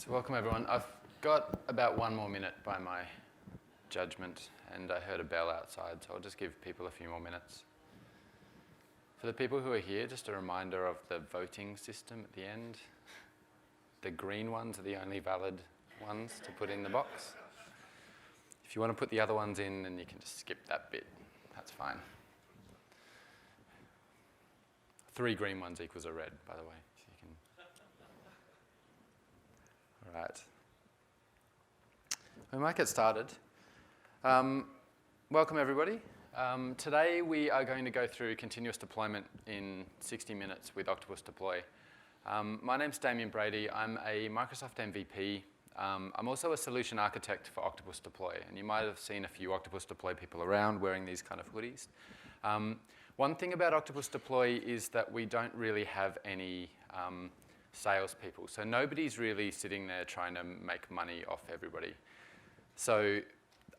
So welcome everyone. I've got about 1 more minute by my judgment, and I heard a bell outside, so I'll just give people a few more minutes. For the people who are here, just a reminder of the voting system at the end. The green ones are the only valid ones to put in the box. If you want to put the other ones in, then you can just skip that bit. That's fine. 3 green ones equals a red, by the way. So you can... All right. We might get started. Welcome, everybody. Today we are going to go through continuous deployment in 60 minutes with Octopus Deploy. My name's Damian Brady. I'm a Microsoft MVP. I'm also a solution architect for Octopus Deploy, and you might have seen a few Octopus Deploy people around wearing these kind of hoodies. One thing about Octopus Deploy is that we don't really have any salespeople, so nobody's really sitting there trying to make money off everybody. So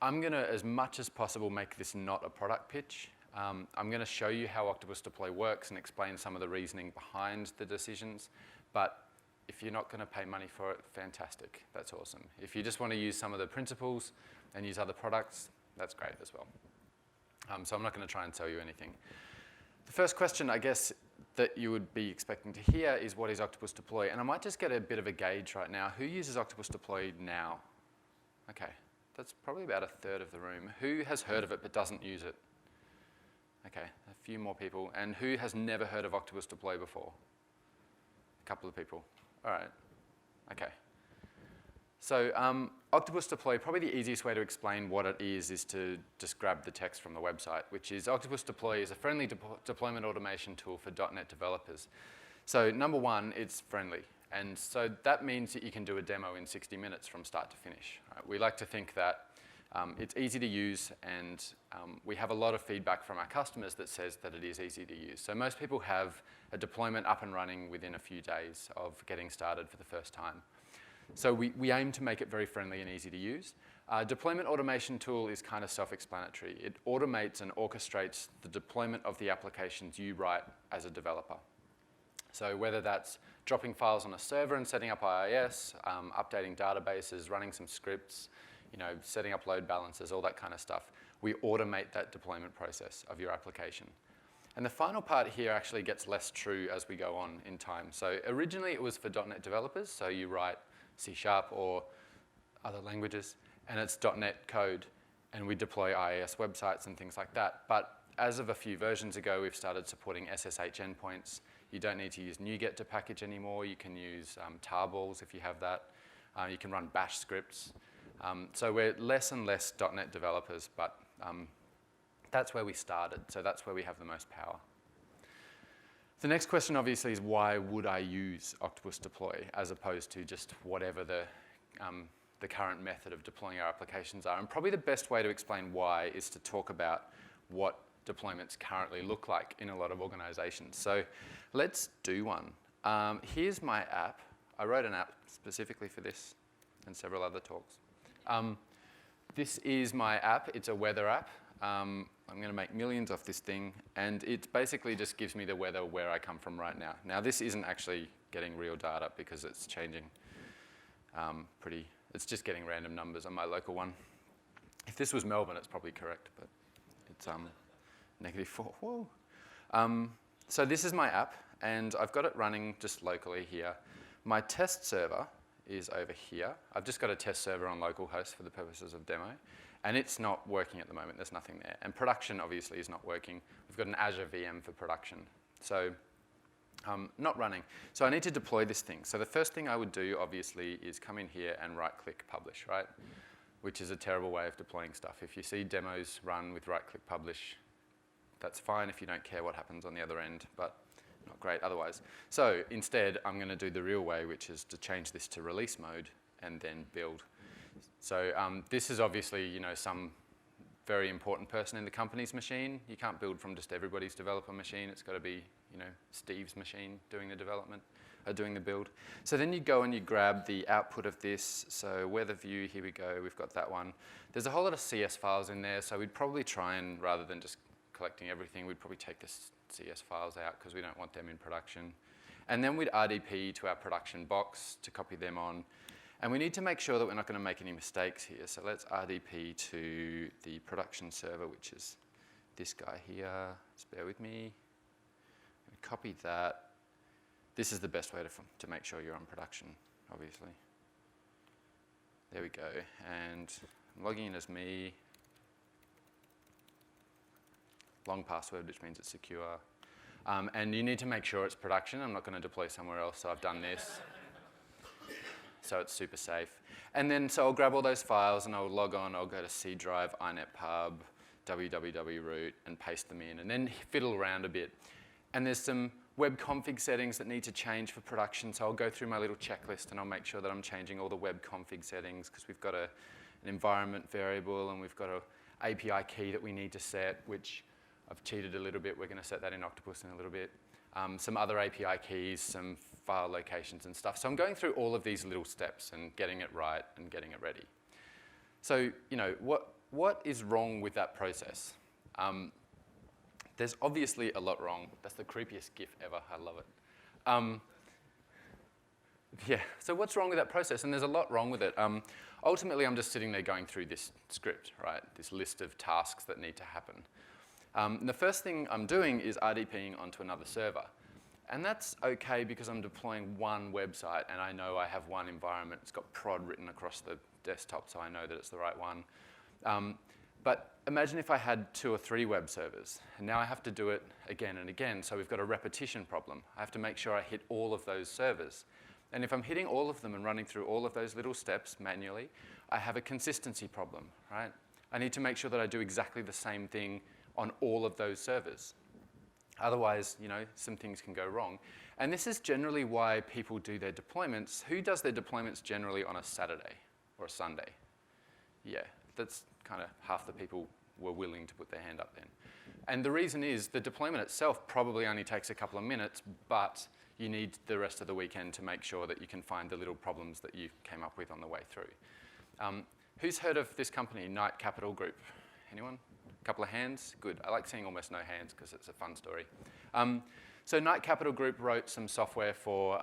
I'm going to, as much as possible, make this not a product pitch. I'm going to show you how Octopus Deploy works and explain some of the reasoning behind the decisions. But if you're not going to pay money for it, fantastic. That's awesome. If you just want to use some of the principles and use other products, that's great as well. So I'm not going to try and sell you anything. The first question, I guess, that you would be expecting to hear is, what is Octopus Deploy? And I might just get a bit of a gauge right now. Who uses Octopus Deploy now? Okay, that's probably about a third of the room. Who has heard of it but doesn't use it? Okay, a few more people. And who has never heard of Octopus Deploy before? A couple of people. All right, okay. So Octopus Deploy, probably the easiest way to explain what it is to just grab the text from the website, which is Octopus Deploy is a friendly deployment automation tool for .NET developers. So number one, it's friendly. And so that means that you can do a demo in 60 minutes from start to finish. Right? We like to think that it's easy to use, and we have a lot of feedback from our customers that says that it is easy to use. So most people have a deployment up and running within a few days of getting started for the first time. So we aim to make it very friendly and easy to use. Deployment automation tool is kind of self-explanatory. It automates and orchestrates the deployment of the applications you write as a developer. So whether that's dropping files on a server and setting up IIS, updating databases, running some scripts, setting up load balancers, all that kind of stuff, we automate that deployment process of your application. And the final part here actually gets less true as we go on in time. So originally it was for .NET developers, so you write C# or other languages, and it's .NET code, and we deploy IIS websites and things like that. But as of a few versions ago, we've started supporting SSH endpoints. You don't need to use NuGet to package anymore. You can use tarballs if you have that. You can run bash scripts. So we're less and less .NET developers, but that's where we started. So that's where we have the most power. The next question, obviously, is why would I use Octopus Deploy as opposed to just whatever the current method of deploying our applications are? And probably the best way to explain why is to talk about what deployments currently look like in a lot of organizations. So let's do one. Here's my app. I wrote an app specifically for this and several other talks. This is my app. It's a weather app. I'm going to make millions off this thing, and it basically just gives me the weather where I come from right now. Now, this isn't actually getting real data because it's changing it's just getting random numbers on my local one. If this was Melbourne, it's probably correct, but it's -4. Whoa. So this is my app, and I've got it running just locally here. My test server is over here. I've just got a test server on localhost for the purposes of demo. And it's not working at the moment. There's nothing there. And production, obviously, is not working. We've got an Azure VM for production. So not running. So I need to deploy this thing. So the first thing I would do, obviously, is come in here and right-click publish, right? Which is a terrible way of deploying stuff. If you see demos run with right-click publish, that's fine if you don't care what happens on the other end, but not great otherwise. So instead, I'm going to do the real way, which is to change this to release mode and then build. So this is obviously, some very important person in the company's machine. You can't build from just everybody's developer machine. It's got to be, Steve's machine doing the development, doing the build. So then you go and you grab the output of this. So weather view, here we go. We've got that one. There's a whole lot of CS files in there. So we'd probably try and, rather than just collecting everything, we'd probably take the CS files out because we don't want them in production. And then we'd RDP to our production box to copy them on. And we need to make sure that we're not going to make any mistakes here. So let's RDP to the production server, which is this guy here. Just bear with me. Copy that. This is the best way to make sure you're on production, obviously. There we go. And I'm logging in as me. Long password, which means it's secure. And you need to make sure it's production. I'm not going to deploy somewhere else, so I've done this. So it's super safe. And then, so I'll grab all those files and I'll log on. I'll go to C drive, inetpub, www root, and paste them in, and then fiddle around a bit. And there's some web config settings that need to change for production, so I'll go through my little checklist and I'll make sure that I'm changing all the web config settings, because we've got an environment variable and we've got an API key that we need to set, which I've cheated a little bit. We're going to set that in Octopus in a little bit. Some other API keys, some file locations and stuff. So I'm going through all of these little steps and getting it right and getting it ready. So, you know, what is wrong with that process? There's obviously a lot wrong. That's the creepiest GIF ever. I love it. Yeah, so what's wrong with that process? And there's a lot wrong with it. Ultimately, I'm just sitting there going through this script, right? This list of tasks that need to happen. And the first thing I'm doing is RDPing onto another server. And that's okay because I'm deploying one website and I know I have one environment. It's got prod written across the desktop, so I know that it's the right one. But imagine if I had 2 or 3 web servers, and now I have to do it again and again, so we've got a repetition problem. I have to make sure I hit all of those servers. And if I'm hitting all of them and running through all of those little steps manually, I have a consistency problem, right? I need to make sure that I do exactly the same thing on all of those servers. Otherwise, you know, some things can go wrong. And this is generally why people do their deployments. Who does their deployments generally on a Saturday or a Sunday? Yeah, that's kind of half the people were willing to put their hand up then. And the reason is the deployment itself probably only takes a couple of minutes, but you need the rest of the weekend to make sure that you can find the little problems that you came up with on the way through. Who's heard of this company, Knight Capital Group? Anyone? A couple of hands? Good. I like seeing almost no hands because it's a fun story. So Knight Capital Group wrote some software for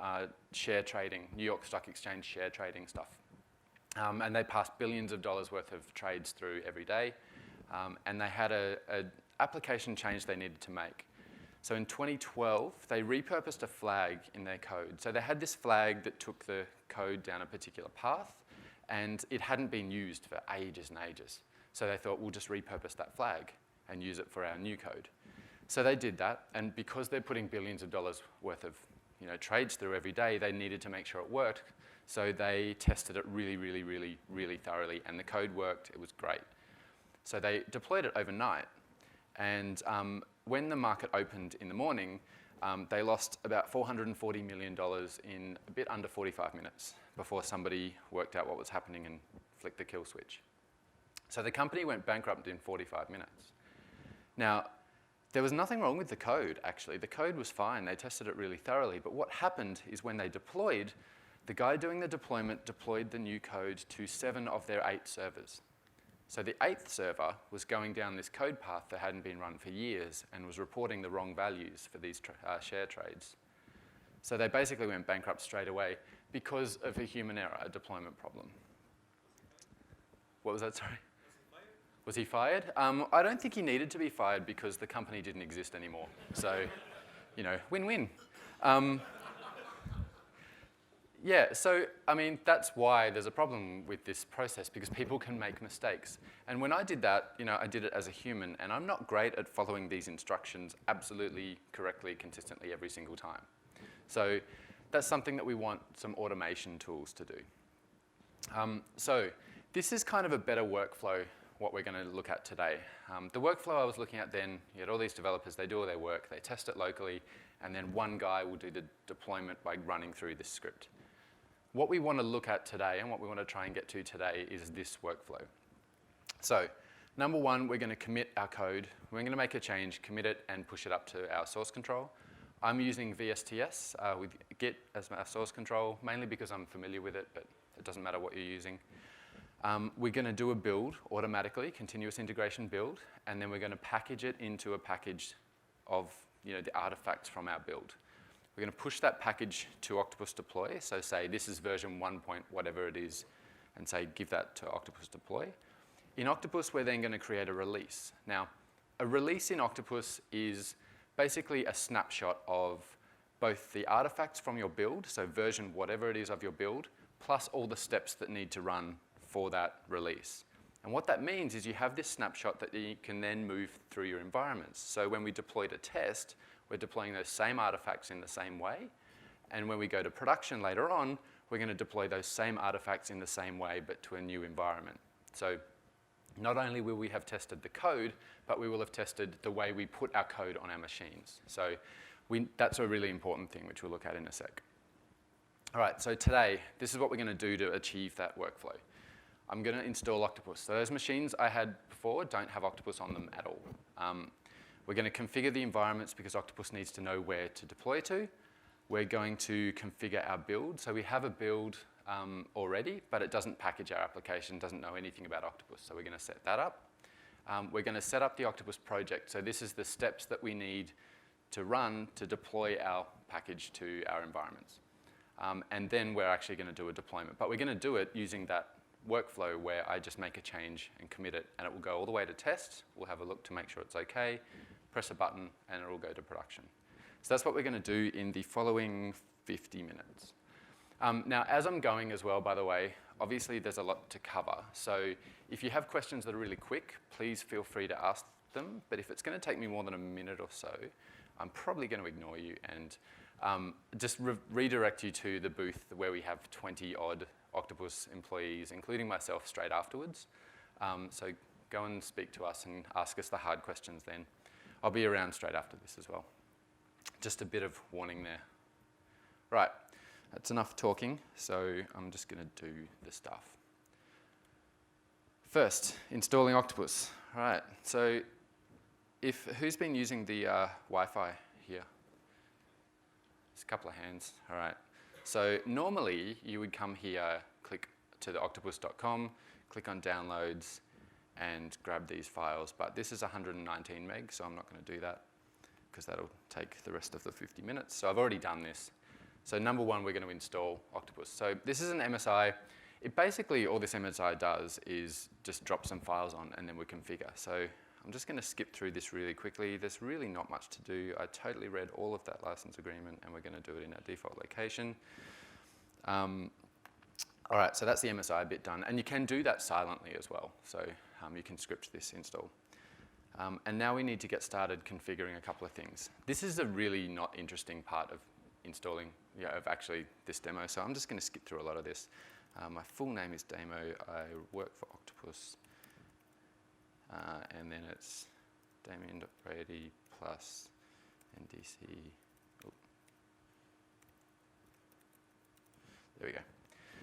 share trading, New York Stock Exchange share trading stuff. And they passed billions of dollars worth of trades through every day. And they had an application change they needed to make. So in 2012, they repurposed a flag in their code. So they had this flag that took the code down a particular path, and it hadn't been used for ages and ages. So they thought, we'll just repurpose that flag and use it for our new code. So they did that, and because they're putting billions of dollars worth of trades through every day, they needed to make sure it worked. So they tested it really, really, really, really thoroughly, and the code worked. It was great. So they deployed it overnight, and when the market opened in the morning, they lost about $440 million in a bit under 45 minutes before somebody worked out what was happening and flicked the kill switch. So the company went bankrupt in 45 minutes. Now, there was nothing wrong with the code, actually. The code was fine. They tested it really thoroughly. But what happened is when they deployed, the guy doing the deployment deployed the new code to 7 of their 8 servers. So the 8th server was going down this code path that hadn't been run for years and was reporting the wrong values for these share trades. So they basically went bankrupt straight away because of a human error, a deployment problem. What was that, sorry? Was he fired? I don't think he needed to be fired because the company didn't exist anymore. So, win-win. Yeah, so, I mean, that's why there's a problem with this process, because people can make mistakes. And when I did that, I did it as a human, and I'm not great at following these instructions absolutely correctly, consistently every single time. So that's something that we want some automation tools to do. So this is kind of a better workflow, what we're going to look at today. The workflow I was looking at then, you had all these developers, they do all their work, they test it locally, and then one guy will do the deployment by running through this script. What we want to look at today and what we want to try and get to today is this workflow. So, number one, we're going to commit our code. We're going to make a change, commit it, and push it up to our source control. I'm using VSTS with Git as our source control, mainly because I'm familiar with it, but it doesn't matter what you're using. We're going to do a build automatically, continuous integration build, and then we're going to package it into a package of the artifacts from our build. We're going to push that package to Octopus Deploy. So say this is version 1 point whatever it is, and say give that to Octopus Deploy. In Octopus, we're then going to create a release. Now, a release in Octopus is basically a snapshot of both the artifacts from your build, so version whatever it is of your build, plus all the steps that need to run for that release. And what that means is you have this snapshot that you can then move through your environments. So when we deploy to test, we're deploying those same artifacts in the same way. And when we go to production later on, we're going to deploy those same artifacts in the same way, but to a new environment. So not only will we have tested the code, but we will have tested the way we put our code on our machines. So that's a really important thing, which we'll look at in a sec. All right, so today, this is what we're going to do to achieve that workflow. I'm going to install Octopus. So those machines I had before don't have Octopus on them at all. We're going to configure the environments because Octopus needs to know where to deploy to. We're going to configure our build. So we have a build already, but it doesn't package our application, doesn't know anything about Octopus. So we're going to set that up. We're going to set up the Octopus project. So this is the steps that we need to run to deploy our package to our environments. And then we're actually going to do a deployment. But we're going to do it using that workflow where I just make a change and commit it, and it will go all the way to test. We'll have a look to make sure it's okay, press a button, and it will go to production. So that's what we're going to do in the following 50 minutes. Now, as I'm going as well, by the way, obviously there's a lot to cover. So if you have questions that are really quick, please feel free to ask them. But if it's going to take me more than a minute or so, I'm probably going to ignore you and just redirect you to the booth where we have 20-odd Octopus employees, including myself, straight afterwards. So go and speak to us and ask us the hard questions then. I'll be around straight after this as well. Just a bit of warning there. Right, that's enough talking, so I'm just going to do the stuff. First, installing Octopus. All right, so who's been using the Wi-Fi here? There's a couple of hands. All right. So normally you would come here, click to the octopus.com, click on downloads, and grab these files. But this is 119 meg, so I'm not going to do that because that'll take the rest of the 50 minutes. So I've already done this. So number one, we're going to install Octopus. So this is an MSI. Basically, all this MSI does is just drop some files on, and then we configure. So I'm just going to skip through this really quickly. There's really not much to do. I totally read all of that license agreement, and we're going to do it in our default location. All right, so that's the MSI bit done. And you can do that silently as well. So you can script this install. And now we need to get started configuring a couple of things. This is a really not interesting part of installing, of actually this demo. So I'm just going to skip through a lot of this. My full name is Damo. I work for Octopus. And then it's Damian.Brady plus NDC. Oh. There we go.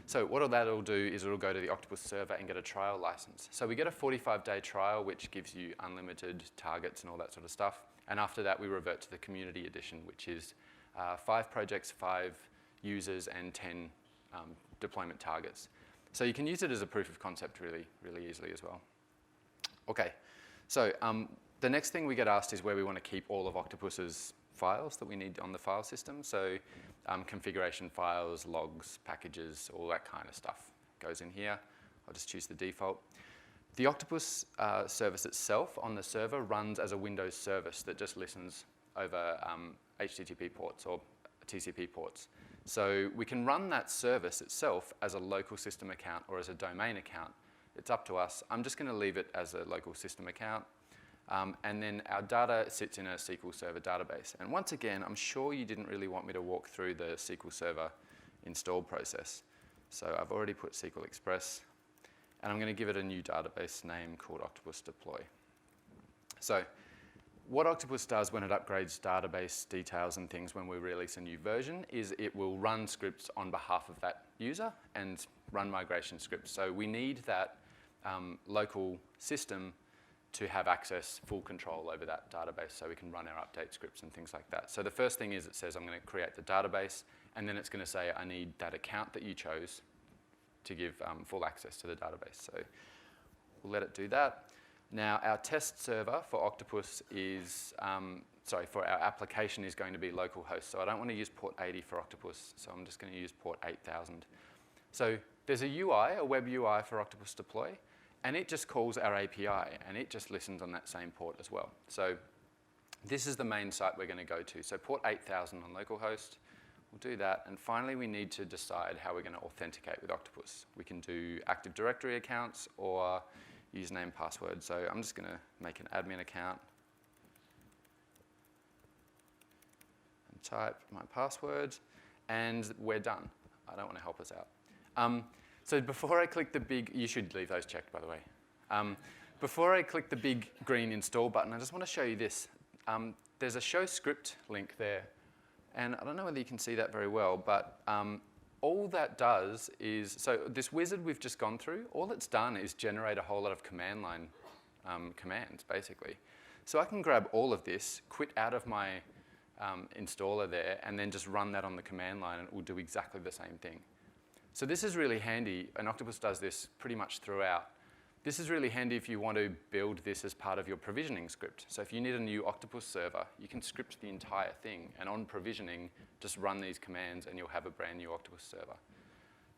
So what that'll do is it'll go to the Octopus server and get a trial license. So we get a 45-day trial, which gives you unlimited targets and all that sort of stuff. And after that, we revert to the community edition, which is 5 projects, 5 users, and 10 deployment targets. So you can use it as a proof of concept really, really easily as well. Okay, so the next thing we get asked is where we want to keep all of Octopus's files that we need on the file system. So configuration files, logs, packages, all that kind of stuff goes in here. I'll just choose the default. The Octopus service itself on the server runs as a Windows service that just listens over HTTP ports or TCP ports. So we can run that service itself as a local system account or as a domain account. It's up to us. I'm just going to leave it as a local system account. And then our data sits in a SQL Server database. And once again, I'm sure you didn't really want me to walk through the SQL Server install process. So I've already put SQL Express. And I'm going to give it a new database name called Octopus Deploy. So what Octopus does when it upgrades database details and things when we release a new version is it will run scripts on behalf of that user and run migration scripts. So we need that local system to have access, full control over that database so we can run our update scripts and things like that. So the first thing is it says I'm going to create the database, and then it's going to say I need that account that you chose to give full access to the database. So we'll let it do that. Now our test server for Octopus is for our application is going to be localhost. So I don't want to use port 80 for Octopus, so I'm just going to use port 8000. So there's a UI, a web UI for Octopus Deploy, and it just calls our API, and it just listens on that same port as well. So this is the main site we're going to go to. So port 8000 on localhost, we'll do that. And finally, we need to decide how we're going to authenticate with Octopus. We can do Active Directory accounts or username, password. So I'm just going to make an admin account and type my password, and we're done. I don't want to help us out. So before I click the big, you should leave those checked, by the way. Before I click the big green install button, I just want to show you this. There's a show script link there, and I don't know whether you can see that very well, but all that does is, so this wizard we've just gone through, all it's done is generate a whole lot of command line commands, basically. So I can grab all of this, quit out of my installer there, and then just run that on the command line, and it will do exactly the same thing. So this is really handy, and Octopus does this pretty much throughout. This is really handy if you want to build this as part of your provisioning script. So if you need a new Octopus server, you can script the entire thing, and on provisioning, just run these commands, and you'll have a brand new Octopus server.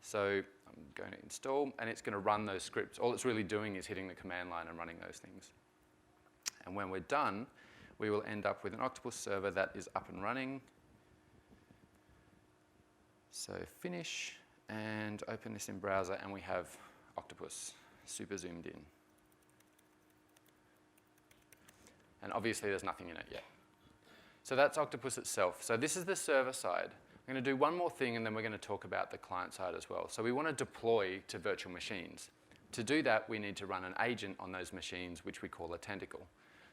So I'm going to install, and it's going to run those scripts. All it's really doing is hitting the command line and running those things. And when we're done, we will end up with an Octopus server that is up and running. So finish, and open this in browser, and we have Octopus super zoomed in. And obviously there's nothing in it yet. So that's Octopus itself. So this is the server side. I'm going to do one more thing, and then we're going to talk about the client side as well. So we want to deploy to virtual machines. To do that, we need to run an agent on those machines, which we call a tentacle.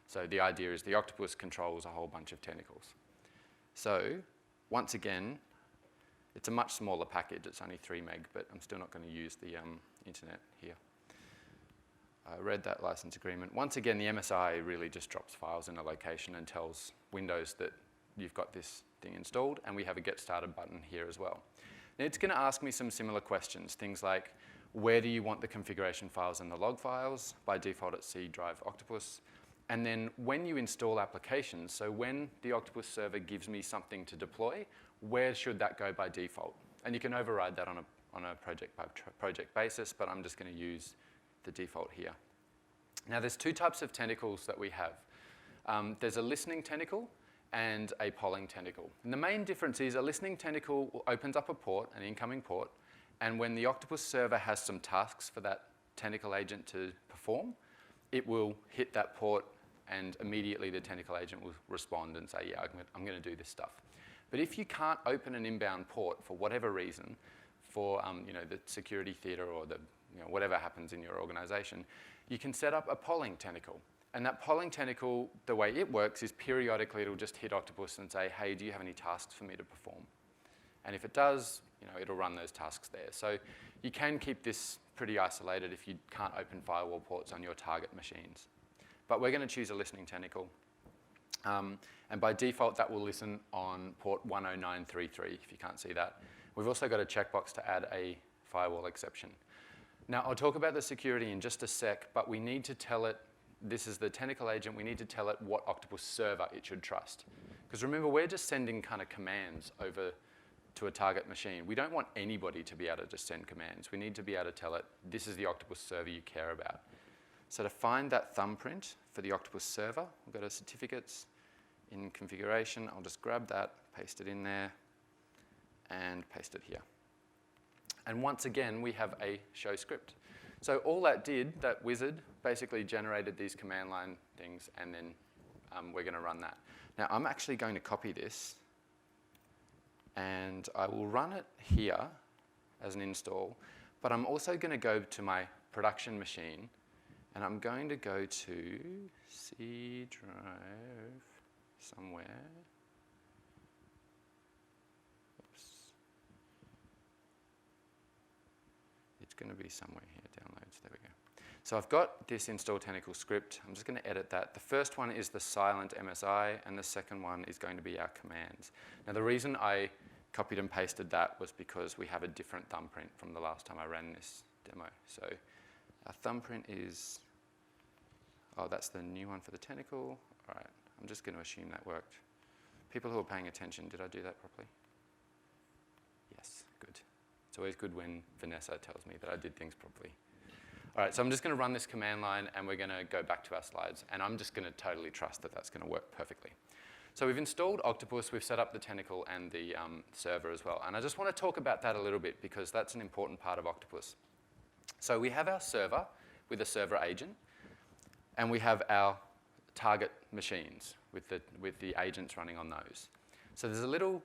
So the idea is the Octopus controls a whole bunch of tentacles. So once again, it's a much smaller package. It's only 3 meg, but I'm still not going to use the internet here. I read that license agreement. Once again, the MSI really just drops files in a location and tells Windows that you've got this thing installed, and we have a Get Started button here as well. Now, it's going to ask me some similar questions, things like, where do you want the configuration files and the log files? By default, it's C drive Octopus. And then when you install applications, so when the Octopus server gives me something to deploy, where should that go by default? And you can override that on a project by project basis, but I'm just going to use the default here. Now, there's 2 types of tentacles that we have. There's a listening tentacle and a polling tentacle. And the main difference is a listening tentacle opens up a port, an incoming port, and when the Octopus server has some tasks for that tentacle agent to perform, it will hit that port, and immediately the tentacle agent will respond and say, yeah, I'm going to do this stuff. But if you can't open an inbound port for whatever reason, for the security theater or the whatever happens in your organization, you can set up a polling tentacle. And that polling tentacle, the way it works is periodically it'll just hit Octopus and say, hey, do you have any tasks for me to perform? And if it does, it'll run those tasks there. So you can keep this pretty isolated if you can't open firewall ports on your target machines. But we're going to choose a listening tentacle. And by default, that will listen on port 10933, if you can't see that. We've also got a checkbox to add a firewall exception. Now, I'll talk about the security in just a sec, but we need to tell it, this is the tentacle agent, we need to tell it what Octopus server it should trust. Because remember, we're just sending kind of commands over to a target machine. We don't want anybody to be able to just send commands. We need to be able to tell it, this is the Octopus server you care about. So to find that thumbprint for the Octopus server, we'll go to certificates, in configuration, I'll just grab that, paste it in there, and paste it here. And once again, we have a show script. So all that did, that wizard, basically generated these command line things, and then we're going to run that. Now, I'm actually going to copy this, and I will run it here as an install, but I'm also going to go to my production machine, and I'm going to go to C drive somewhere. Oops. It's going to be somewhere here, downloads, there we go. So I've got this install tentacle script. I'm just going to edit that. The first one is the silent MSI, and the second one is going to be our commands. Now, the reason I copied and pasted that was because we have a different thumbprint from the last time I ran this demo. So our thumbprint is, oh, that's the new one for the tentacle. All right, I'm just going to assume that worked. People who are paying attention, did I do that properly? Yes, good. It's always good when Vanessa tells me that I did things properly. All right, so I'm just going to run this command line, and we're going to go back to our slides, and I'm just going to totally trust that that's going to work perfectly. So we've installed Octopus, we've set up the tentacle and the server as well, and I just want to talk about that a little bit because that's an important part of Octopus. So we have our server with a server agent, and we have our target machines with the agents running on those. So there's a little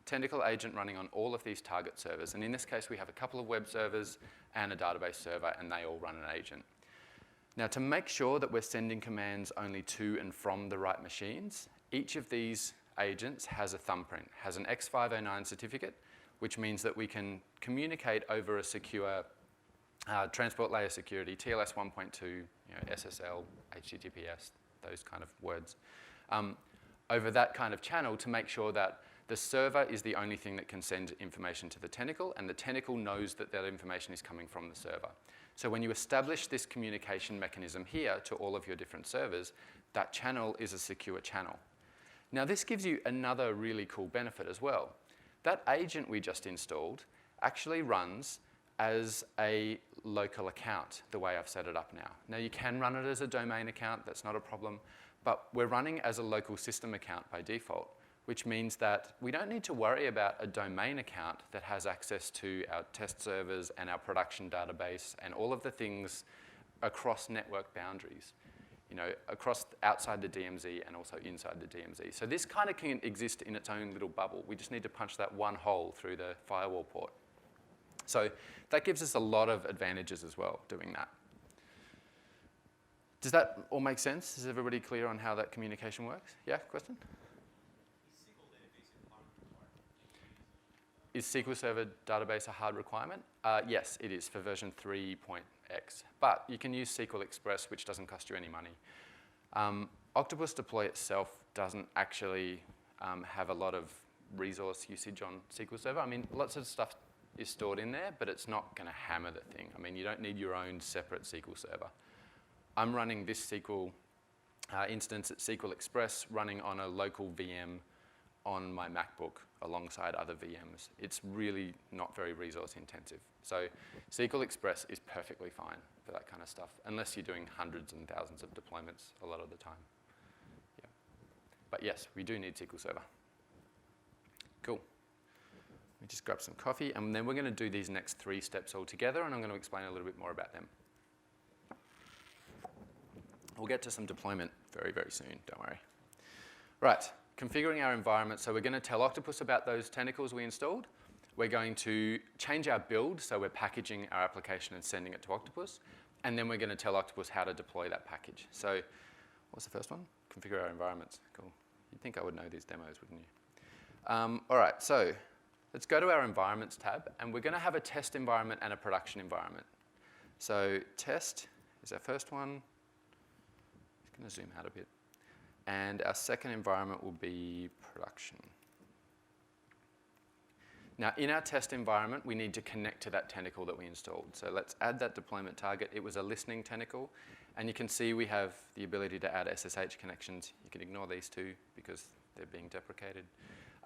tentacle agent running on all of these target servers, and in this case we have a couple of web servers and a database server, and they all run an agent. Now, to make sure that we're sending commands only to and from the right machines, each of these agents has a thumbprint, has an X509 certificate, which means that we can communicate over a secure transport layer security, TLS 1.2, SSL, HTTPS, those kind of words, over that kind of channel to make sure that the server is the only thing that can send information to the tentacle, and the tentacle knows that that information is coming from the server. So when you establish this communication mechanism here to all of your different servers, that channel is a secure channel. Now, this gives you another really cool benefit as well. That agent we just installed actually runs as a local account, the way I've set it up now. Now, you can run it as a domain account, that's not a problem, but we're running as a local system account by default, which means that we don't need to worry about a domain account that has access to our test servers and our production database and all of the things across network boundaries, across outside the DMZ and also inside the DMZ. So this kind of can exist in its own little bubble. We just need to punch that one hole through the firewall port. So that gives us a lot of advantages as well, doing that. Does that all make sense? Is everybody clear on how that communication works? Yeah, question? Is SQL Server database a hard requirement? Yes, it is for version 3.x. But you can use SQL Express, which doesn't cost you any money. Octopus Deploy itself doesn't actually have a lot of resource usage on SQL Server. I mean, lots of stuff is stored in there, but it's not going to hammer the thing. I mean, you don't need your own separate SQL Server. I'm running this SQL instance at SQL Express running on a local VM on my MacBook alongside other VMs. It's really not very resource intensive. So SQL Express is perfectly fine for that kind of stuff, unless you're doing hundreds and thousands of deployments a lot of the time. Yeah. But yes, we do need SQL Server. Cool. Let me just grab some coffee, and then we're going to do these next 3 steps all together, and I'm going to explain a little bit more about them. We'll get to some deployment very, very soon, don't worry. Right. Configuring our environment, so we're going to tell Octopus about those tentacles we installed. We're going to change our build, so we're packaging our application and sending it to Octopus. And then we're going to tell Octopus how to deploy that package. So what's the first one? Configure our environments. Cool. You'd think I would know these demos, wouldn't you? All right, so let's go to our environments tab, and we're going to have a test environment and a production environment. So test is our first one. Just going to zoom out a bit. And our second environment will be production. Now, in our test environment, we need to connect to that tentacle that we installed. So let's add that deployment target. It was a listening tentacle. And you can see we have the ability to add SSH connections. You can ignore these two because they're being deprecated.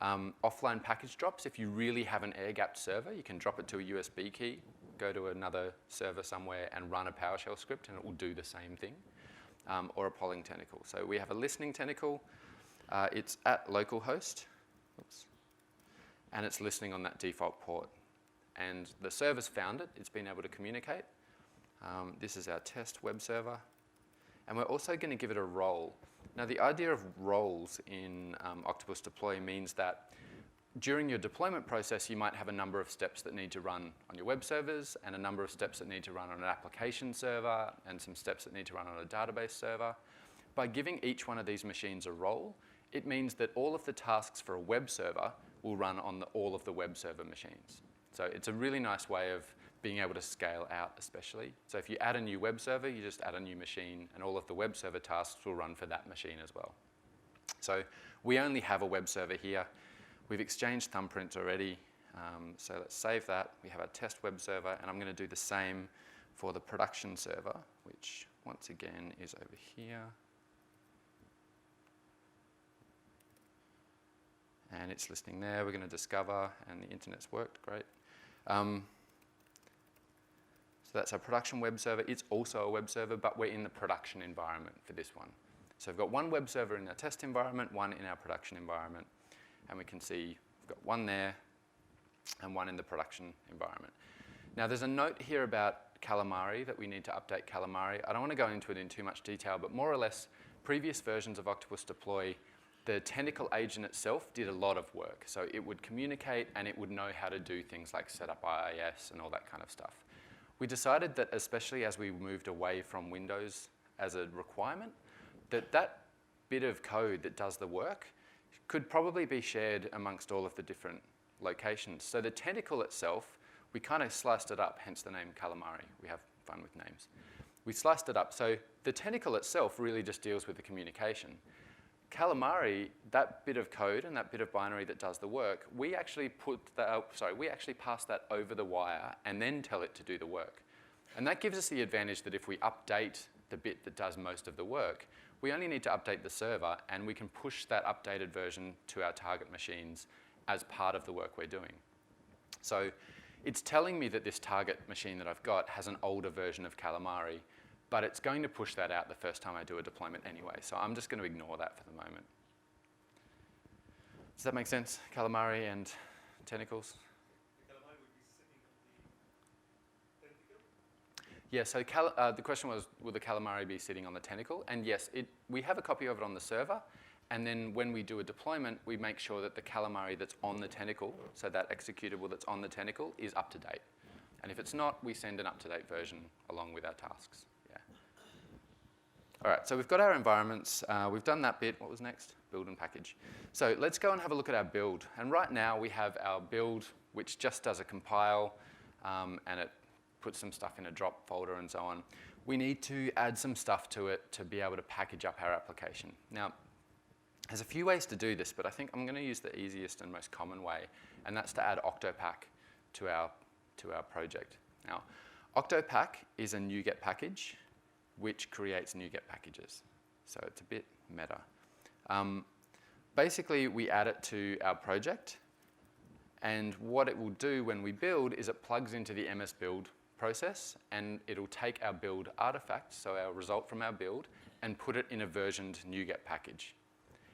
Offline package drops. If you really have an air-gapped server, you can drop it to a USB key, go to another server somewhere, and run a PowerShell script, and it will do the same thing. Or a polling tentacle. So we have a listening tentacle. It's at localhost. Oops. And it's listening on that default port. And the server's found it. It's been able to communicate. This is our test web server. And we're also going to give it a role. Now, the idea of roles in Octopus Deploy means that during your deployment process, you might have a number of steps that need to run on your web servers and a number of steps that need to run on an application server and some steps that need to run on a database server. By giving each one of these machines a role, it means that all of the tasks for a web server will run on all of the web server machines. So it's a really nice way of being able to scale out, especially. So if you add a new web server, you just add a new machine, and all of the web server tasks will run for that machine as well. So we only have a web server here. We've exchanged thumbprints already, so let's save that. We have our test web server, and I'm going to do the same for the production server, which once again is over here. and it's listening there. We're going to discover, and the internet's worked, great. So that's our production web server. It's also a web server, but we're in the production environment for this one. So we've got one web server in our test environment, one in our production environment, and we can see we've got one there and one in the production environment. Now there's a note here about Calamari, that we need to update Calamari. I don't want to go into it in too much detail, but more or less, previous versions of Octopus Deploy, the tentacle agent itself did a lot of work. So it would communicate and it would know how to do things like set up IIS and all that kind of stuff. We decided that, especially as we moved away from Windows as a requirement, that bit of code that does the work could probably be shared amongst all of the different locations. So the tentacle itself, we kind of sliced it up, hence the name Calamari. We have fun with names. We sliced it up. So the tentacle itself really just deals with the communication. Calamari, that bit of code and that bit of binary that does the work, we actually pass that over the wire and then tell it to do the work. And that gives us the advantage that if we update the bit that does most of the work, we only need to update the server and we can push that updated version to our target machines as part of the work we're doing. So it's telling me that this target machine that I've got has an older version of Calamari, but it's going to push that out the first time I do a deployment anyway. So I'm just going to ignore that for the moment. Does that make sense? Calamari and tentacles? The Calamari would be sitting on the tentacle? Yeah, so the question was, will the Calamari be sitting on the tentacle? And yes, we have a copy of it on the server. And then when we do a deployment, we make sure that the Calamari that's on the tentacle, so that executable that's on the tentacle, is up to date. And if it's not, we send an up-to-date version along with our tasks. Yeah. All right, so we've got our environments. We've done that bit. What was next? Build and package. So let's go and have a look at our build. And right now we have our build, which just does a compile, and it puts some stuff in a drop folder and so on. We need to add some stuff to it to be able to package up our application. Now, there's a few ways to do this, but I think I'm going to use the easiest and most common way, and that's to add OctoPack to our project. Now, OctoPack is a NuGet package which creates NuGet packages. So it's a bit meta. Basically, we add it to our project, and what it will do when we build is it plugs into the MS build process, and it'll take our build artifact, so our result from our build, and put it in a versioned NuGet package.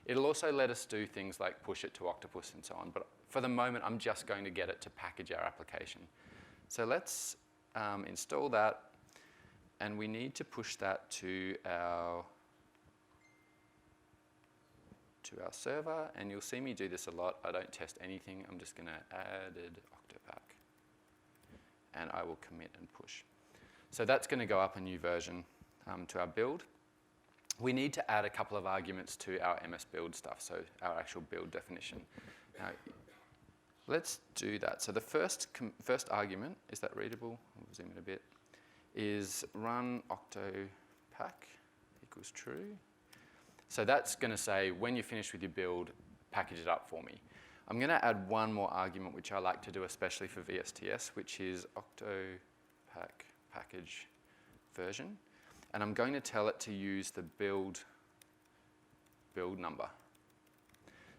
It'll also let us do things like push it to Octopus and so on, but for the moment, I'm just going to get it to package our application. So let's install that, and we need to push that to our server, and you'll see me do this a lot. I don't test anything. I'm just going to add OctoPack, and I will commit and push. So that's going to go up a new version to our build. We need to add a couple of arguments to our MS build stuff, so our actual build definition. Now, let's do that. So the first argument, is that readable? I'll zoom in a bit, is run OctoPack equals true. So that's going to say, when you're finished with your build, package it up for me. I'm going to add one more argument, which I like to do especially for VSTS, which is OctoPack package version. And I'm going to tell it to use the build number.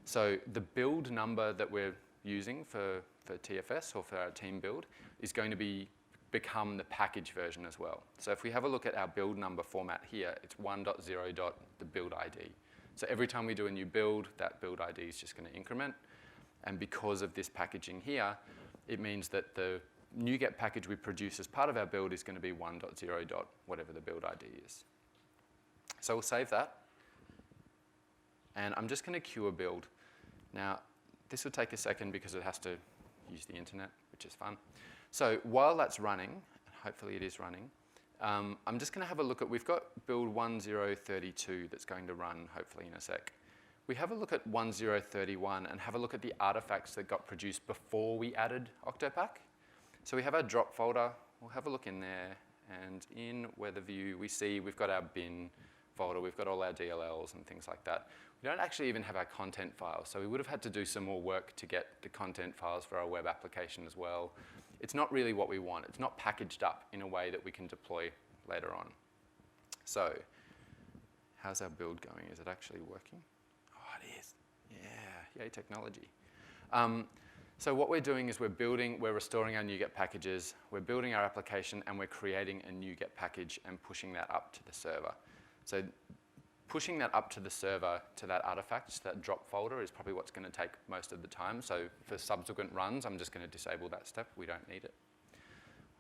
So the build number that we're using for TFS or for our team build is going to become the package version as well. So if we have a look at our build number format here, it's 1.0. the build ID. So every time we do a new build, that build ID is just going to increment. And because of this packaging here, it means that the NuGet package we produce as part of our build is going to be 1.0. whatever the build ID is. So we'll save that. And I'm just going to queue a build. Now, this will take a second because it has to use the internet, which is fun. So while that's running, hopefully it is running, I'm just going to have a look at, we've got build 1032 that's going to run hopefully in a sec. We have a look at 1031 and have a look at the artifacts that got produced before we added OctoPack. So we have our drop folder. We'll have a look in there. And in weather view, we see we've got our bin folder. We've got all our DLLs and things like that. We don't actually even have our content files. So we would have had to do some more work to get the content files for our web application as well. It's not really what we want. It's not packaged up in a way that we can deploy later on. So how's our build going? Is it actually working? Oh, it is. Yeah, Yay, technology. So what we're doing is we're restoring our NuGet packages, we're building our application, and we're creating a NuGet package and pushing that up to the server. So pushing that up to the server, to that artifact, to that drop folder, is probably what's going to take most of the time. So for subsequent runs, I'm just going to disable that step. We don't need it.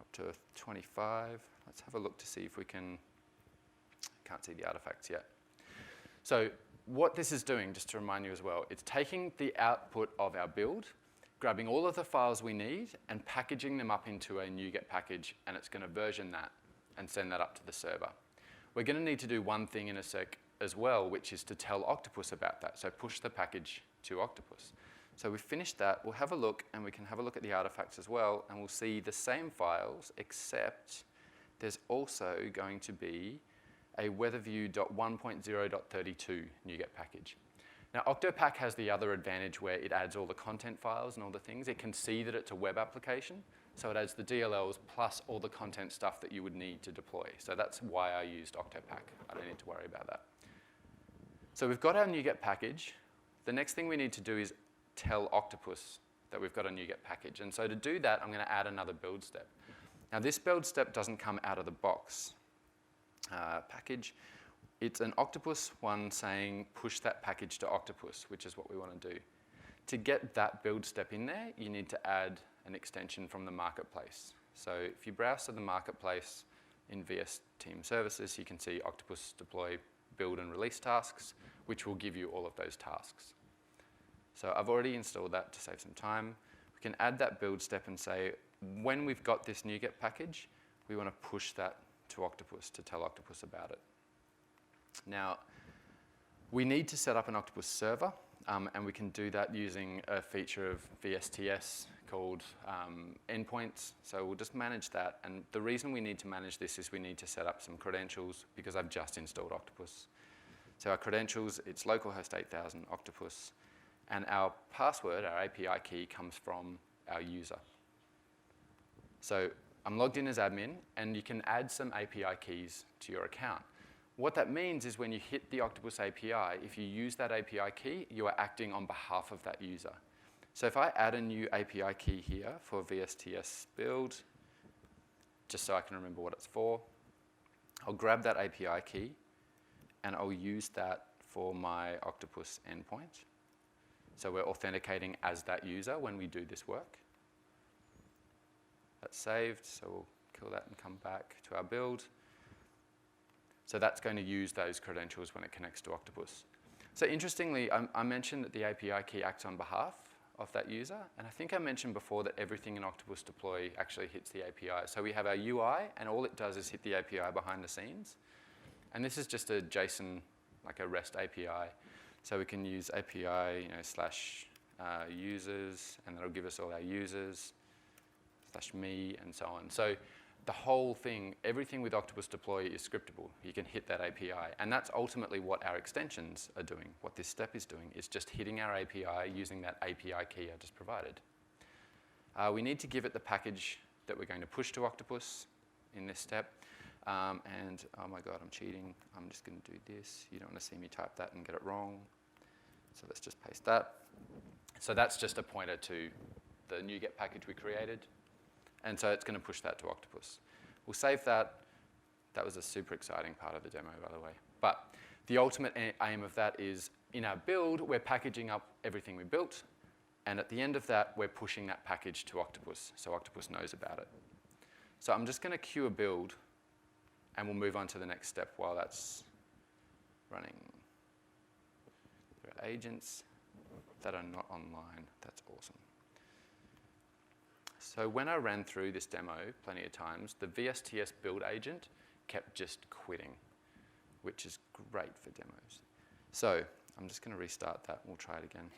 Up to 25. Let's have a look to see if we can. Can't see the artifacts yet. So what this is doing, just to remind you as well, it's taking the output of our build, grabbing all of the files we need, and packaging them up into a NuGet package, and it's going to version that and send that up to the server. We're going to need to do one thing in a sec as well, which is to tell Octopus about that. So push the package to Octopus. So we've finished that. We'll have a look, and we can have a look at the artifacts as well, and we'll see the same files, except there's also going to be a weatherview.1.0.32 NuGet package. Now, OctoPack has the other advantage where it adds all the content files and all the things. It can see that it's a web application, so it adds the DLLs plus all the content stuff that you would need to deploy. So that's why I used OctoPack. I don't need to worry about that. So we've got our NuGet package. The next thing we need to do is tell Octopus that we've got a NuGet package. And so to do that, I'm going to add another build step. Now, this build step doesn't come out of the box. Package. It's an Octopus one saying push that package to Octopus, which is what we want to do. To get that build step in there, you need to add an extension from the marketplace. So if you browse to the marketplace in VS Team Services, you can see Octopus Deploy build and release tasks, which will give you all of those tasks. So I've already installed that to save some time. We can add that build step and say, when we've got this NuGet package, we want to push that to Octopus to tell Octopus about it. Now, we need to set up an Octopus server, and we can do that using a feature of VSTS called endpoints. So we'll just manage that. And the reason we need to manage this is we need to set up some credentials because I've just installed Octopus. So our credentials, it's localhost 8000 Octopus, and our password, our API key, comes from our user. So I'm logged in as admin, and you can add some API keys to your account. What that means is when you hit the Octopus API, if you use that API key, you are acting on behalf of that user. So if I add a new API key here for VSTS build, just so I can remember what it's for, I'll grab that API key, and I'll use that for my Octopus endpoint. So we're authenticating as that user when we do this work. That's saved, so we'll kill that and come back to our build. So that's going to use those credentials when it connects to Octopus. So interestingly, I mentioned that the API key acts on behalf of that user, and I think I mentioned before that everything in Octopus Deploy actually hits the API. So we have our UI, and all it does is hit the API behind the scenes. And this is just a JSON, like a REST API. So we can use API, / users, and that'll give us all our users, /me, and so on. So the whole thing, everything with Octopus Deploy is scriptable. You can hit that API. And that's ultimately what our extensions are doing. What this step is doing is just hitting our API using that API key I just provided. We need to give it the package that we're going to push to Octopus in this step. And oh my God, I'm cheating. I'm just going to do this. You don't want to see me type that and get it wrong. So let's just paste that. So that's just a pointer to the NuGet package we created. And so it's going to push that to Octopus. We'll save that. That was a super exciting part of the demo, by the way. But the ultimate aim of that is in our build, we're packaging up everything we built. And at the end of that, we're pushing that package to Octopus, so Octopus knows about it. So I'm just going to queue a build, and we'll move on to the next step while that's running. There are agents that are not online. That's awesome. So when I ran through this demo plenty of times, the VSTS build agent kept just quitting, which is great for demos. So I'm just going to restart that. We'll try it again.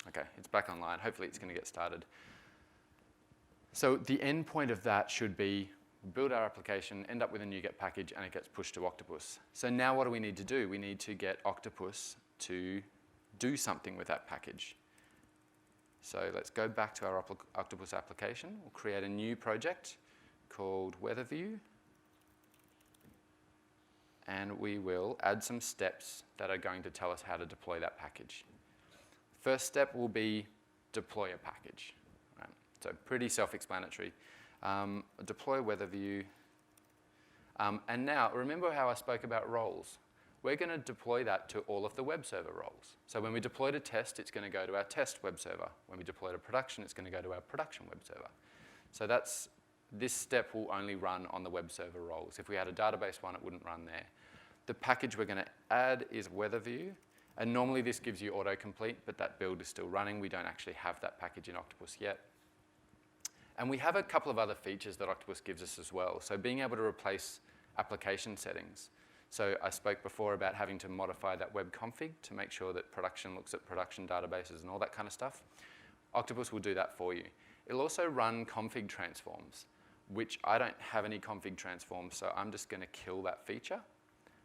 OK, it's back online. Hopefully it's going to get started. So the end point of that should be build our application, end up with a NuGet package, and it gets pushed to Octopus. So now what do we need to do? We need to get Octopus to do something with that package. So let's go back to our Octopus application. We'll create a new project called weatherview. and we will add some steps that are going to tell us how to deploy that package. First step will be deploy a package. Right? So pretty self-explanatory. Deploy weather view. And now, remember how I spoke about roles? We're going to deploy that to all of the web server roles. So when we deploy to test, it's going to go to our test web server. When we deploy to production, it's going to go to our production web server. So this step will only run on the web server roles. If we had a database one, it wouldn't run there. The package we're going to add is weather view. And normally this gives you autocomplete, but that build is still running. We don't actually have that package in Octopus yet. And we have a couple of other features that Octopus gives us as well. So being able to replace application settings. So I spoke before about having to modify that web config to make sure that production looks at production databases and all that kind of stuff. Octopus will do that for you. It'll also run config transforms, which I don't have any config transforms, so I'm just going to kill that feature.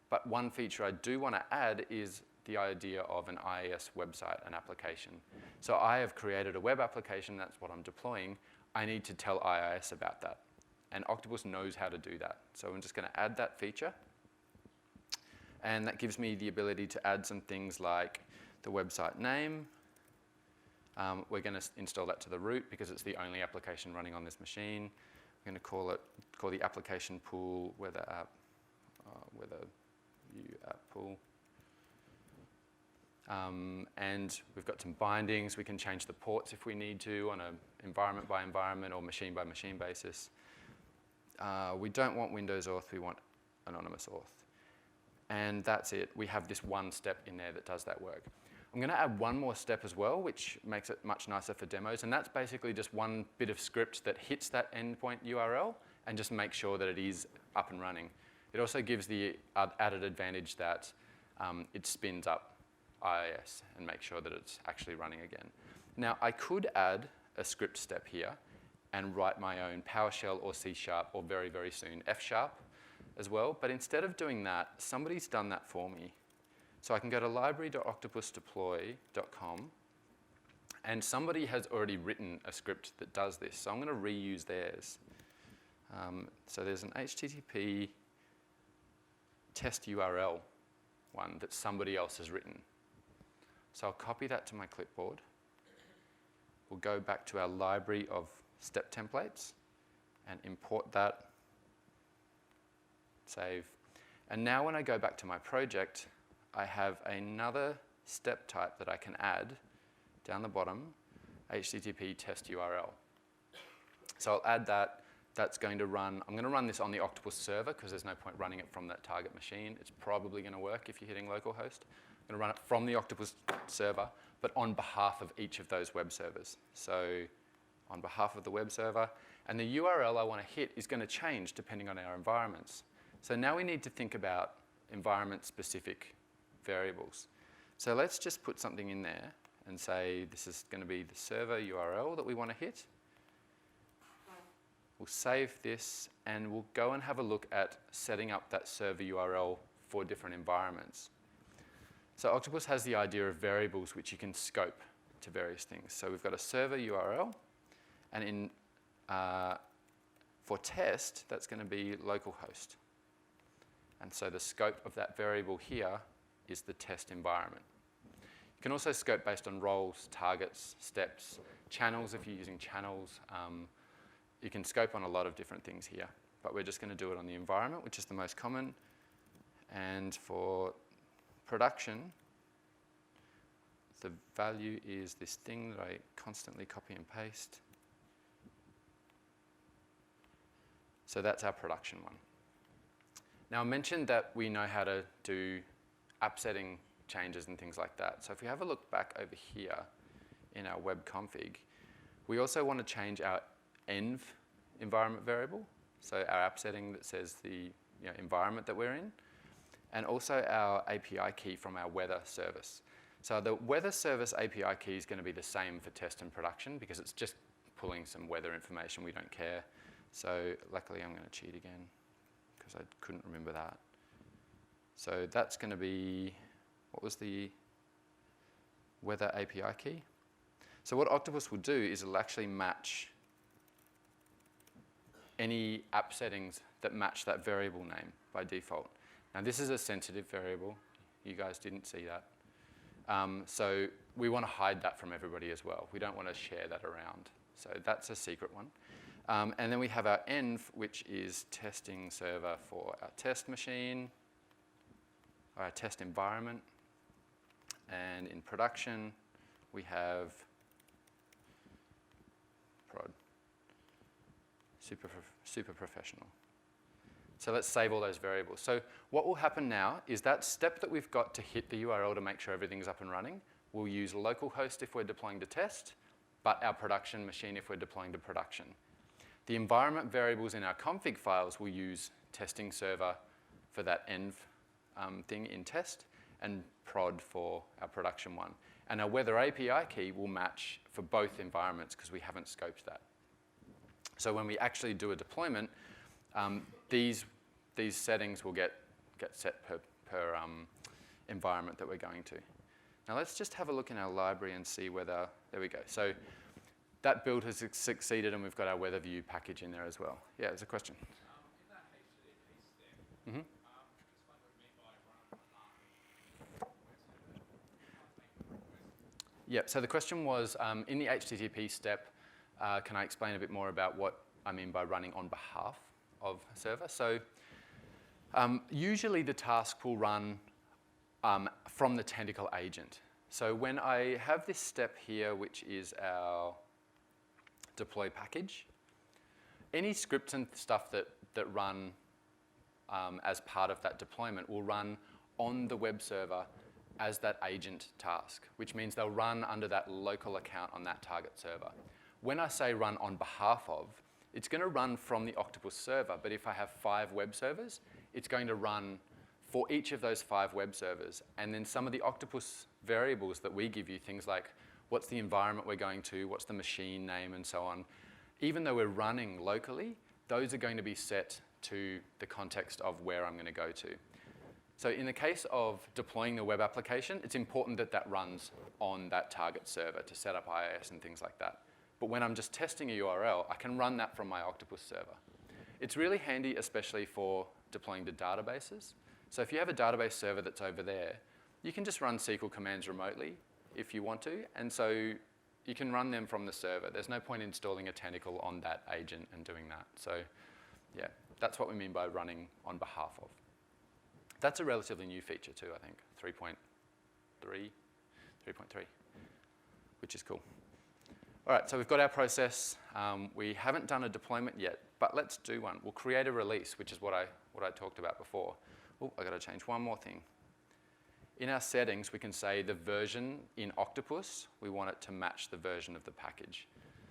But one feature I do want to add is the idea of an IIS website and application. So I have created a web application, that's what I'm deploying. I need to tell IIS about that. And Octopus knows how to do that. So I'm just going to add that feature. And that gives me the ability to add some things like the website name. We're going to install that to the root because it's the only application running on this machine. We're going to call the application pool weather app, weather view app pool. And we've got some bindings. We can change the ports if we need to on an environment by environment or machine by machine basis. We don't want Windows auth, we want anonymous auth. And that's it. We have this one step in there that does that work. I'm going to add one more step as well, which makes it much nicer for demos. And that's basically just one bit of script that hits that endpoint URL and just makes sure that it is up and running. It also gives the added advantage that it spins up IIS and makes sure that it's actually running again. Now, I could add a script step here and write my own PowerShell or C# or very, very soon F# as well. But instead of doing that, somebody's done that for me. So I can go to library.octopusdeploy.com, and somebody has already written a script that does this. So I'm going to reuse theirs. So there's an HTTP test URL one that somebody else has written. So I'll copy that to my clipboard. We'll go back to our library of step templates and import that. Save. And now when I go back to my project, I have another step type that I can add down the bottom, HTTP test URL. So I'll add that. That's going to run. I'm going to run this on the Octopus server because there's no point running it from that target machine. It's probably going to work if you're hitting localhost. I'm going to run it from the Octopus server, but on behalf of each of those web servers. So on behalf of the web server. And the URL I want to hit is going to change depending on our environments. So now we need to think about environment-specific variables. So let's just put something in there and say this is going to be the server URL that we want to hit. We'll save this, and we'll go and have a look at setting up that server URL for different environments. So Octopus has the idea of variables which you can scope to various things. So we've got a server URL, and for test, that's going to be localhost. And so the scope of that variable here is the test environment. You can also scope based on roles, targets, steps, channels if you're using channels. You can scope on a lot of different things here, but we're just going to do it on the environment, which is the most common. And for production, the value is this thing that I constantly copy and paste. So that's our production one. Now I mentioned that we know how to do app setting changes and things like that. So if we have a look back over here in our web config, we also want to change our env environment variable. So our app setting that says the environment that we're in, and also our API key from our weather service. So the weather service API key is going to be the same for test and production because it's just pulling some weather information. We don't care. So luckily I'm going to cheat again because I couldn't remember that. So that's going to be, what was the weather API key? So what Octopus will do is it'll actually match any app settings that match that variable name by default. Now this is a sensitive variable. You guys didn't see that. So we want to hide that from everybody as well. We don't want to share that around. So that's a secret one. And then we have our env, which is testing server for our test machine, or our test environment. And in production, we have prod, super professional. So let's save all those variables. So what will happen now is that step that we've got to hit the URL to make sure everything's up and running, we'll use localhost if we're deploying to test, but our production machine if we're deploying to production. The environment variables in our config files will use testing server for that env thing in test, and prod for our production one. And our weather API key will match for both environments because we haven't scoped that. So when we actually do a deployment, these settings will get set per environment that we're going to. Now let's just have a look in our library and see whether, there we go. So that build has succeeded and we've got our weather view package in there as well. Yeah, there's a question. In that HTTP step, Mm-hmm. explain what you mean by run on behalf. Yeah, so the question was, in the HTTP step, can I explain a bit more about what I mean by running on behalf of a server? So usually the task will run from the tentacle agent. So when I have this step here, which is our deploy package, any scripts and stuff that run as part of that deployment will run on the web server as that agent task, which means they'll run under that local account on that target server. When I say run on behalf of, it's going to run from the Octopus server, but if I have 5 web servers, it's going to run for each of those 5 web servers. And then some of the Octopus variables that we give you, things like what's the environment we're going to, what's the machine name, and so on, even though we're running locally, those are going to be set to the context of where I'm going to go to. So in the case of deploying the web application, it's important that that runs on that target server to set up IIS and things like that. But when I'm just testing a URL, I can run that from my Octopus server. It's really handy, especially for deploying to databases. So if you have a database server that's over there, you can just run SQL commands remotely if you want to. And so you can run them from the server. There's no point installing a tentacle on that agent and doing that. So yeah, that's what we mean by running on behalf of. That's a relatively new feature too, I think, 3.3, which is cool. All right, so we've got our process. We haven't done a deployment yet, but let's do one. We'll create a release, which is what I talked about before. Oh, I got to change one more thing. In our settings, we can say the version in Octopus, we want it to match the version of the package.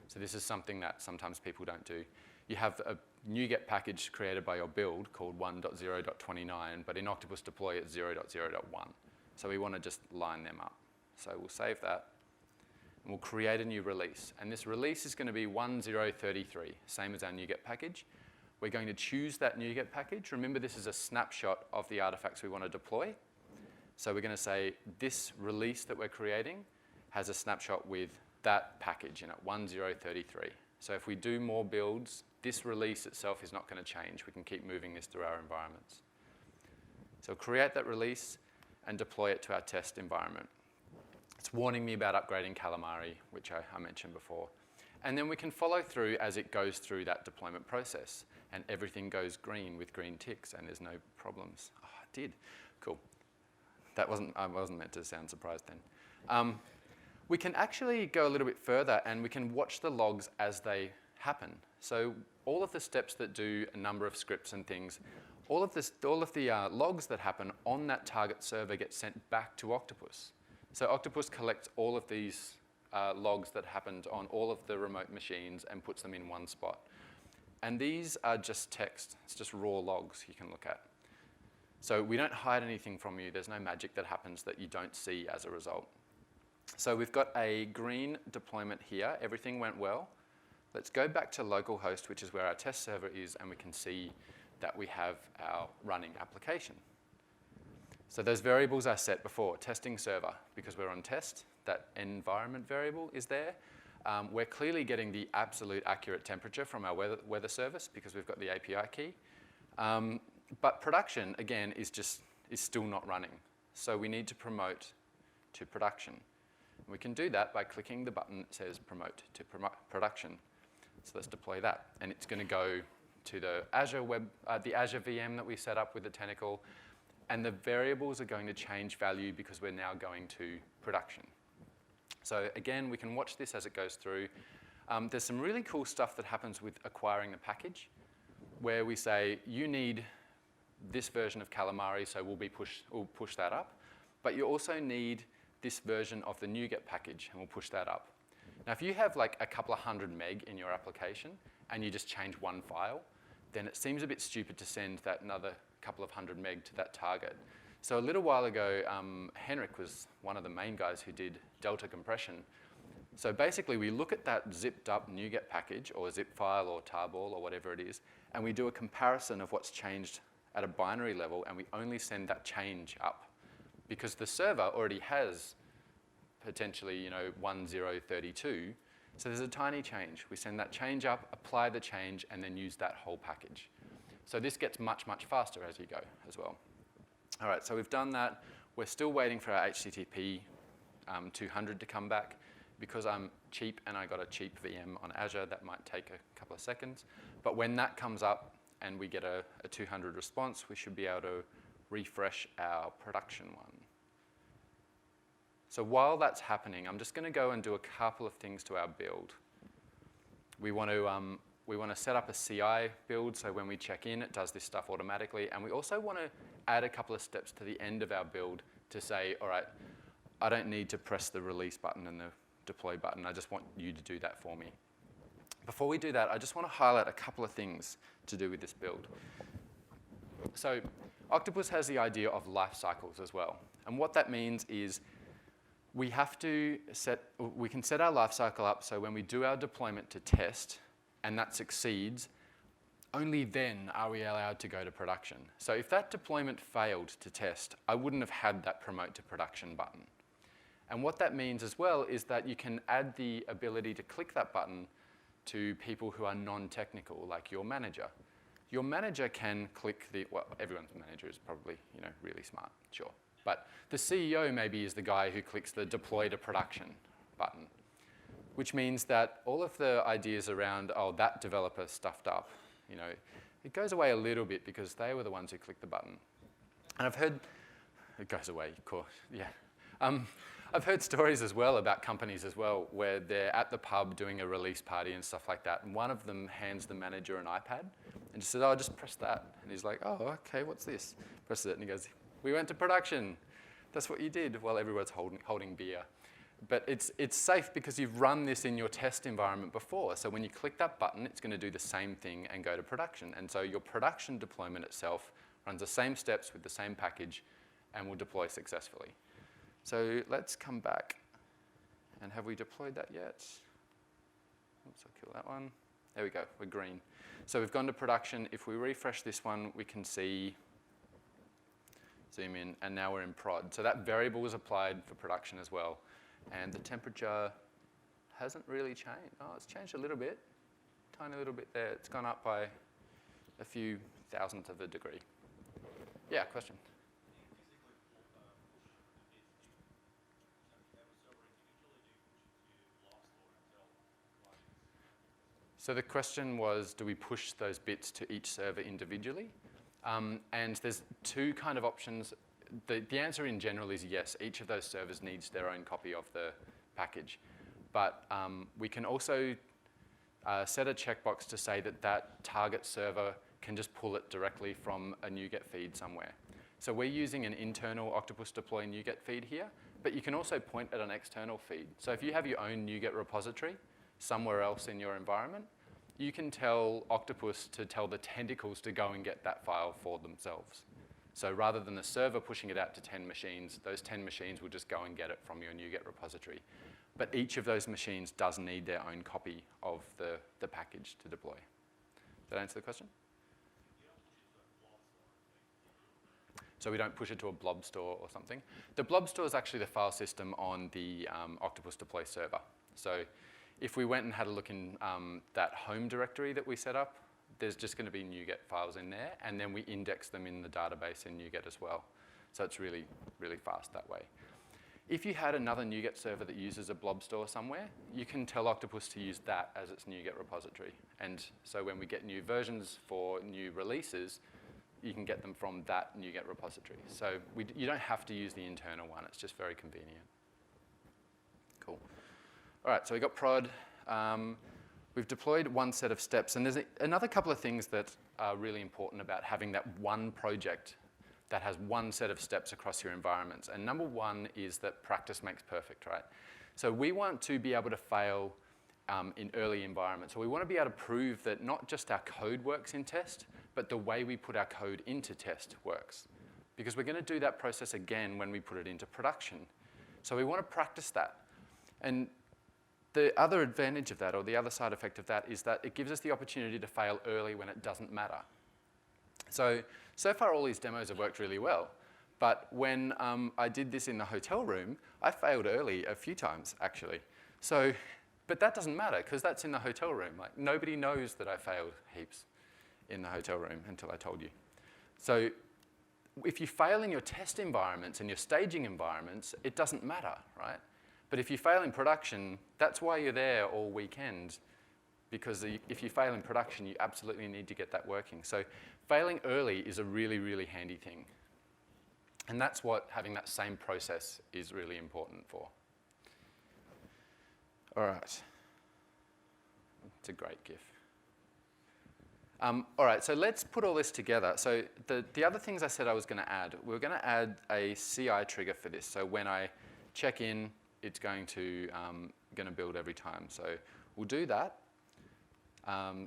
So this is something that sometimes people don't do. You have a NuGet package created by your build called 1.0.29, but in Octopus Deploy it's 0.0.1. So we want to just line them up. So we'll save that, and we'll create a new release. And this release is going to be 1.0.33, same as our NuGet package. We're going to choose that NuGet package. Remember, this is a snapshot of the artifacts we want to deploy. So we're going to say this release that we're creating has a snapshot with that package in it, 1.0.33. So if we do more builds, this release itself is not going to change. We can keep moving this through our environments. So create that release and deploy it to our test environment. It's warning me about upgrading Calamari, which I mentioned before. And then we can follow through as it goes through that deployment process. And everything goes green with green ticks, and there's no problems. Oh, it did. Cool. I wasn't meant to sound surprised then. We can actually go a little bit further, and we can watch the logs as they happen. So all of the steps that do a number of scripts and things, all of the logs that happen on that target server get sent back to Octopus. So Octopus collects all of these logs that happened on all of the remote machines and puts them in one spot. And these are just text. It's just raw logs you can look at. So we don't hide anything from you. There's no magic that happens that you don't see as a result. So we've got a green deployment here. Everything went well. Let's go back to localhost, which is where our test server is, and we can see that we have our running application. So those variables are set before. Testing server, because we're on test, that environment variable is there. We're clearly getting the absolute accurate temperature from our weather service because we've got the API key. But production, again, is still not running. So we need to promote to production. We can do that by clicking the button that says promote to production. So let's deploy that. And it's going to go to the Azure VM that we set up with the tentacle. And the variables are going to change value because we're now going to production. So again, we can watch this as it goes through. There's some really cool stuff that happens with acquiring the package, where we say, you need this version of Calamari, so we'll push that up. But you also need this version of the NuGet package, and we'll push that up. Now, if you have like a couple of 100 meg in your application, and you just change one file, then it seems a bit stupid to send that another couple of 100 meg to that target. So a little while ago, Henrik was one of the main guys who did delta compression. So basically, we look at that zipped up NuGet package, or zip file, or tarball, or whatever it is, and we do a comparison of what's changed at a binary level, and we only send that change up. Because the server already has potentially 1032, so there's a tiny change. We send that change up, apply the change, and then use that whole package. So this gets much, much faster as you go as well. All right, so we've done that. We're still waiting for our HTTP 200 to come back. Because I'm cheap and I got a cheap VM on Azure, that might take a couple of seconds. But when that comes up and we get a 200 response, we should be able to refresh our production one. So while that's happening, I'm just going to go and do a couple of things to our build. We want to set up a CI build, so when we check in, it does this stuff automatically. And we also want to add a couple of steps to the end of our build to say, all right, I don't need to press the release button and the deploy button. I just want you to do that for me. Before we do that, I just want to highlight a couple of things to do with this build. So Octopus has the idea of life cycles as well. And what that means is we can set our life cycle up so when we do our deployment to test and that succeeds, only then are we allowed to go to production. So if that deployment failed to test, I wouldn't have had that promote to production button. And what that means as well is that you can add the ability to click that button to people who are non-technical, like your manager. Your manager can click well, everyone's manager is probably really smart, sure. But the CEO maybe is the guy who clicks the deploy to production button, which means that all of the ideas around, oh, that developer stuffed up, it goes away a little bit because they were the ones who clicked the button. And I've heard, it goes away, of course, yeah. I've heard stories as well about companies as well where they're at the pub doing a release party and stuff like that, and one of them hands the manager an iPad and just says, oh, just press that. And he's like, oh, okay, what's this? Presses it, and he goes, we went to production. That's what you did while everyone's holding beer. But it's safe because you've run this in your test environment before. So when you click that button, it's going to do the same thing and go to production. And so your production deployment itself runs the same steps with the same package and will deploy successfully. So let's come back. And have we deployed that yet? Oops, I'll kill that one. There we go, we're green. So we've gone to production. If we refresh this one, we can see, zoom in, and now we're in prod. So that variable was applied for production as well. And the temperature hasn't really changed. Oh, it's changed a little bit, tiny little bit there. It's gone up by a few thousandths of a degree. Yeah, question? So the question was, do we push those bits to each server individually? And there's two kind of options. The answer in general is yes. Each of those servers needs their own copy of the package. But we can also set a checkbox to say that that target server can just pull it directly from a NuGet feed somewhere. So we're using an internal Octopus Deploy NuGet feed here, but you can also point at an external feed. So if you have your own NuGet repository somewhere else in your environment, you can tell Octopus to tell the tentacles to go and get that file for themselves. So rather than the server pushing it out to 10 machines, those 10 machines will just go and get it from your NuGet repository. But each of those machines does need their own copy of the package to deploy. Does that answer the question? So we don't push it to a blob store or something. The blob store is actually the file system on the Octopus Deploy server. So if we went and had a look in that home directory that we set up there's just going to be NuGet files in there, and then we index them in the database in NuGet as well. So it's really, really fast that way. If you had another NuGet server that uses a blob store somewhere, you can tell Octopus to use that as its NuGet repository. And so when we get new versions for new releases, you can get them from that NuGet repository. So you don't have to use the internal one. It's just very convenient. Cool. All right, so we got prod. We've deployed one set of steps. And there's another couple of things that are really important about having that one project that has one set of steps across your environments. And number one is that practice makes perfect, right? So we want to be able to fail in early environments. So we want to be able to prove that not just our code works in test, but the way we put our code into test works. Because we're going to do that process again when we put it into production. So we want to practice that. And the other advantage of that, or the other side effect of that, is that it gives us the opportunity to fail early when it doesn't matter. So far all these demos have worked really well. But when I did this in the hotel room, I failed early a few times, actually. But that doesn't matter, because that's in the hotel room. Like, nobody knows that I failed heaps in the hotel room until I told you. So if you fail in your test environments and your staging environments, it doesn't matter, right? But if you fail in production, that's why you're there all weekend, because if you fail in production, you absolutely need to get that working. So failing early is a really, really handy thing. And that's what having that same process is really important for. All right. It's a great GIF. All right, so let's put all this together. So the other things I said I was going to add, we're going to add a CI trigger for this. So when I check in, it's going to build every time. So we'll do that.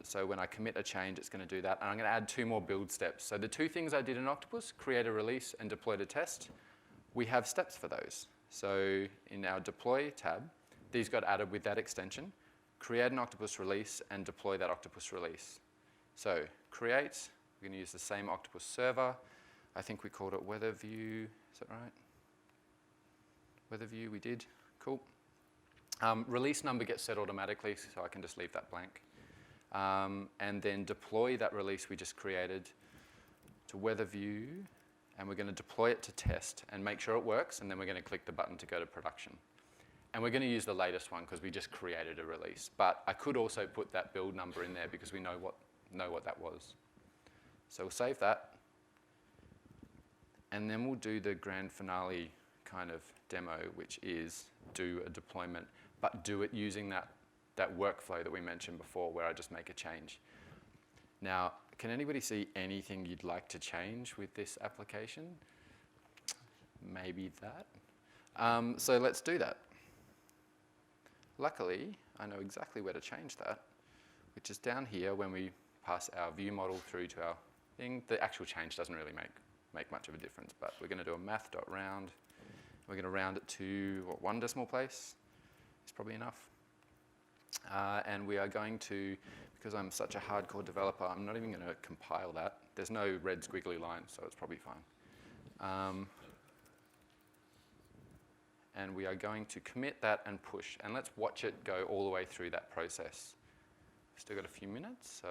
So when I commit a change, it's going to do that. And I'm going to add 2 more build steps. So the 2 things I did in Octopus, create a release and deploy to test, we have steps for those. So in our deploy tab, these got added with that extension. Create an Octopus release and deploy that Octopus release. So create, we're going to use the same Octopus server. I think we called it weather view. Is that right? Weather view, we did. Cool. Release number gets set automatically, so I can just leave that blank. And then deploy that release we just created to weather view, and we're going to deploy it to test and make sure it works, and then we're going to click the button to go to production. And we're going to use the latest one because we just created a release. But I could also put that build number in there because we know what that was. So we'll save that, and then we'll do the grand finale kind of demo, which is do a deployment, but do it using that workflow that we mentioned before where I just make a change. Now, can anybody see anything you'd like to change with this application? Maybe that. So let's do that. Luckily, I know exactly where to change that, which is down here when we pass our view model through to our thing. The actual change doesn't really make much of a difference, but we're going to do a math.round. We're going to round it to, 1 decimal place? It's probably enough. And we are going to, because I'm such a hardcore developer, I'm not even going to compile that. There's no red squiggly line, so it's probably fine. And we are going to commit that and push. And let's watch it go all the way through that process. Still got a few minutes, so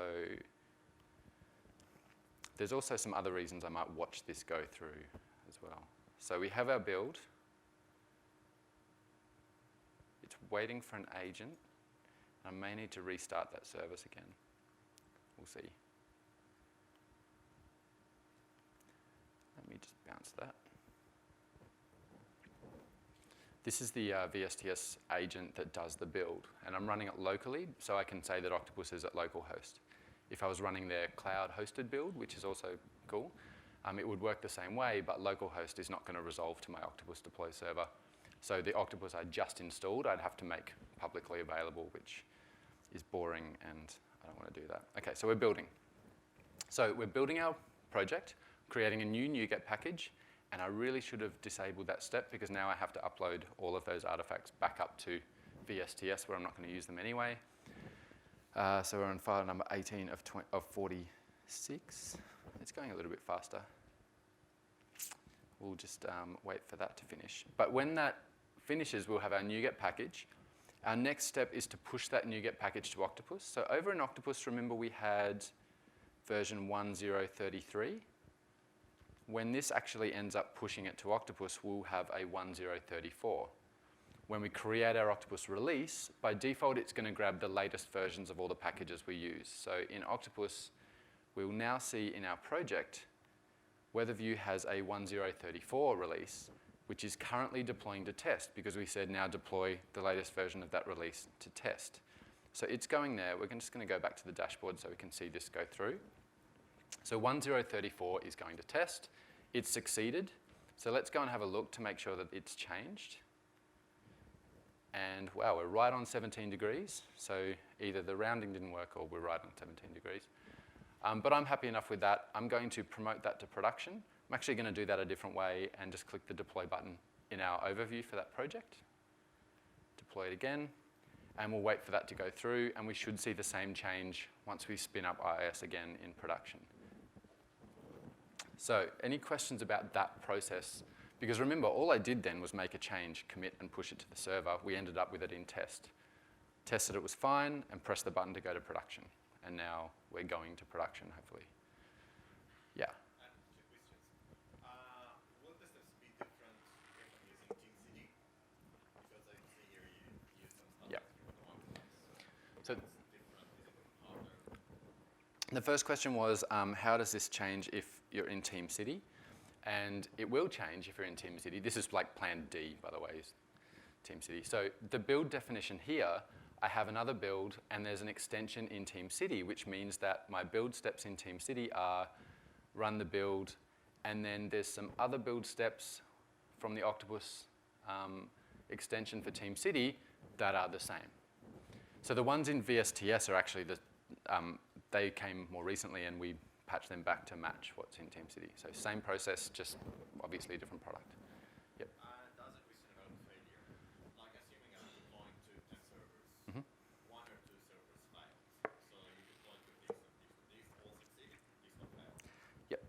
there's also some other reasons I might watch this go through as well. So we have our build. It's waiting for an agent. I may need to restart that service again. We'll see. Let me just bounce that. This is the VSTS agent that does the build, and I'm running it locally, so I can say that Octopus is at localhost. If I was running their cloud-hosted build, which is also cool, it would work the same way, but localhost is not going to resolve to my Octopus Deploy server. So the Octopus I just installed, I'd have to make publicly available, which is boring, and I don't want to do that. Okay, so we're building. So we're building our project, creating a new NuGet package, and I really should have disabled that step because now I have to upload all of those artifacts back up to VSTS where I'm not going to use them anyway. So we're on file number 18 of 46. It's going a little bit faster. We'll just wait for that to finish. But when that finishes, we'll have our NuGet package. Our next step is to push that NuGet package to Octopus. So over in Octopus, remember we had version 1033. When this actually ends up pushing it to Octopus, we'll have a 1034. When we create our Octopus release, by default, it's going to grab the latest versions of all the packages we use. So in Octopus, we'll now see in our project, WeatherView has a 1034 release, which is currently deploying to test because we said now deploy the latest version of that release to test. So it's going there. We're just going to go back to the dashboard so we can see this go through. So 1034 is going to test. It's succeeded. So let's go and have a look to make sure that it's changed. And wow, we're right on 17 degrees. So either the rounding didn't work or we're right on 17 degrees. But I'm happy enough with that. I'm going to promote that to production. I'm actually going to do that a different way and just click the deploy button in our overview for that project. Deploy it again. And we'll wait for that to go through. And we should see the same change once we spin up IIS again in production. So any questions about that process? Because remember, all I did then was make a change, commit, and push it to the server. We ended up with it in test. Tested it was fine, and pressed the button to go to production. And now we're going to production, hopefully. Yeah? And two questions. Will the steps be different if I'm using TeamCity? Because I see here you use some stuff Yeah. from the Octopus. So What's different? Is it harder? the first question was, how does this change if you're in TeamCity? And it will change if you're in TeamCity. This is like plan D, by the way, is TeamCity. So the build definition here, I have another build, and there's an extension in TeamCity, which means that my build steps in TeamCity are run the build, and then there's some other build steps from the Octopus extension for TeamCity that are the same. So the ones in VSTS are actually they came more recently, and we patched them back to match what's in TeamCity. So same process, just obviously a different product. Yep. That's a question about failure. Like assuming I'm deploying to 10 servers, Mhm. one or two servers fail. So you deploy to these all succeed, these all fail. Yep.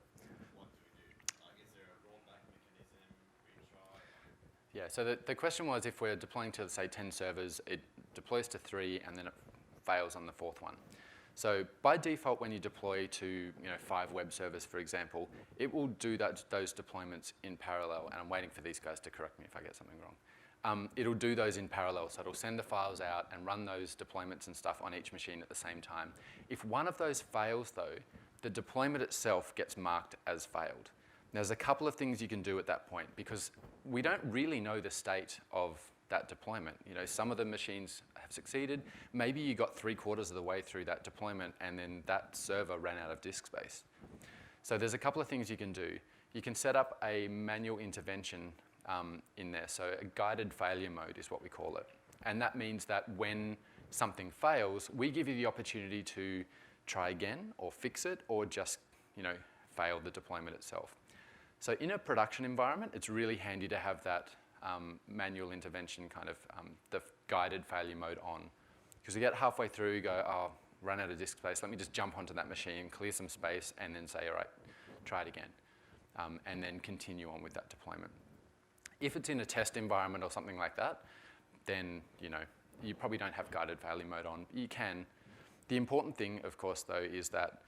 What do we do? Like, is there a rollback mechanism, retry? Yeah, so the question was if we're deploying to, say, 10 servers, it deploys to 3, and then it fails on the 4th one. So by default, when you deploy to 5 web servers, for example, it will do those deployments in parallel. And I'm waiting for these guys to correct me if I get something wrong. It'll do those in parallel. So it'll send the files out and run those deployments and stuff on each machine at the same time. If one of those fails, though, the deployment itself gets marked as failed. There's a couple of things you can do at that point, because we don't really know the state of that deployment. Some of the machines have succeeded. Maybe you got 3/4 of the way through that deployment, and then that server ran out of disk space. So there's a couple of things you can do. You can set up a manual intervention in there. So a guided failure mode is what we call it. And that means that when something fails, we give you the opportunity to try again or fix it, or just fail the deployment itself. So in a production environment, it's really handy to have that manual intervention kind of the guided failure mode on. Because you get halfway through, you go, oh, run out of disk space, let me just jump onto that machine, clear some space, and then say, all right, try it again. And then continue on with that deployment. If it's in a test environment or something like that, then you probably don't have guided failure mode on. You can. The important thing, of course, though, is that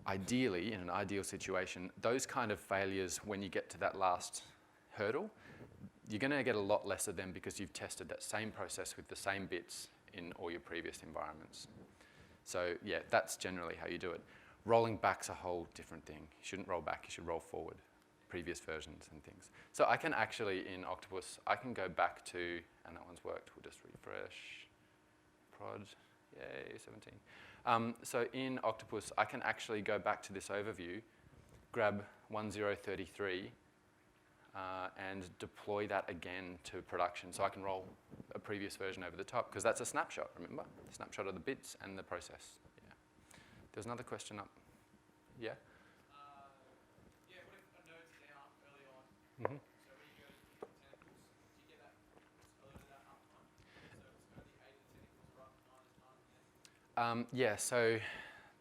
ideally, in an ideal situation, those kind of failures, when you get to that last hurdle, you're going to get a lot less of them because you've tested that same process with the same bits in all your previous environments. So yeah, that's generally how you do it. Rolling back's a whole different thing. You shouldn't roll back, you should roll forward, previous versions and things. So I can actually, in Octopus, I can go back to, and that one's worked, we'll just refresh, prod, yay, 17. So in Octopus, I can actually go back to this overview, grab 1033, and deploy that again to production. So I can roll a previous version over the top, because that's a snapshot, remember? A snapshot of the bits and the process. Yeah. There's another question up. Yeah? Yeah, what if a node's down early on? Mm-hmm. So when you go to tentacles, do you get that alerted that up front? So it's only 8 of the tentacles are up, 9 is none. Yeah, so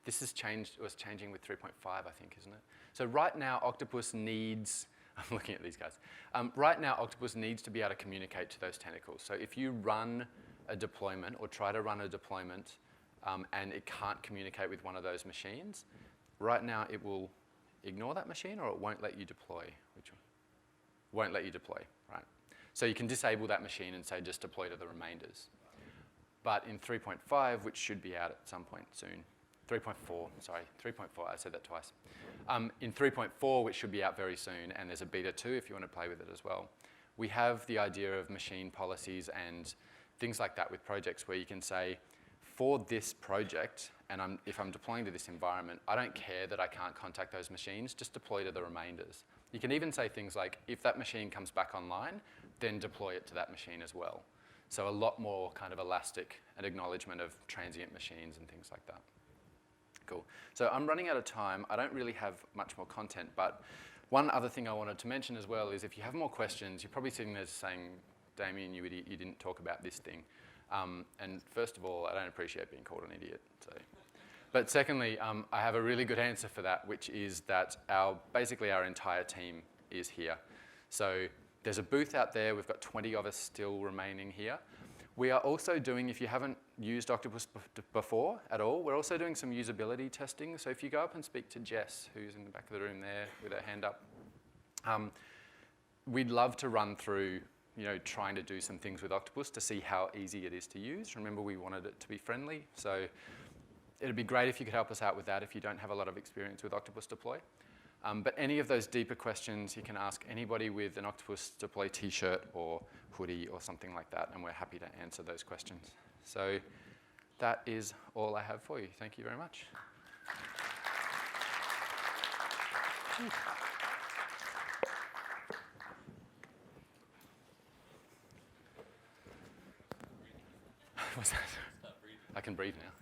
this has changed, it was changing with 3.5, I think, isn't it? So right now, Octopus needs, I'm looking at these guys. Right now, Octopus needs to be able to communicate to those tentacles. So if you run a deployment or try to run a deployment and it can't communicate with one of those machines, right now it will ignore that machine or it won't let you deploy. Which one? Won't let you deploy, right? So you can disable that machine and say just deploy to the remainders. But in 3.5, which should be out at some point soon, 3.4, sorry, 3.4, I said that twice. In 3.4, which should be out very soon, and there's a beta 2 if you want to play with it as well, we have the idea of machine policies and things like that with projects where you can say, for this project, and if I'm deploying to this environment, I don't care that I can't contact those machines, just deploy to the remainders. You can even say things like, if that machine comes back online, then deploy it to that machine as well. So a lot more kind of elastic and acknowledgement of transient machines and things like that. Cool. So I'm running out of time. I don't really have much more content, but one other thing I wanted to mention as well is if you have more questions, you're probably sitting there saying, Damian, you idiot, you didn't talk about this thing. And first of all, I don't appreciate being called an idiot. So. But secondly, I have a really good answer for that, which is that basically our entire team is here. So there's a booth out there. We've got 20 of us still remaining here. We are also doing, if you haven't used Octopus before at all, we're also doing some usability testing. So if you go up and speak to Jess, who's in the back of the room there with her hand up, we'd love to run through trying to do some things with Octopus to see how easy it is to use. Remember, we wanted it to be friendly. So it'd be great if you could help us out with that if you don't have a lot of experience with Octopus Deploy. But any of those deeper questions, you can ask anybody with an Octopus Deploy t-shirt or hoodie or something like that, and we're happy to answer those questions. So that is all I have for you. Thank you very much. What's that? I can breathe now.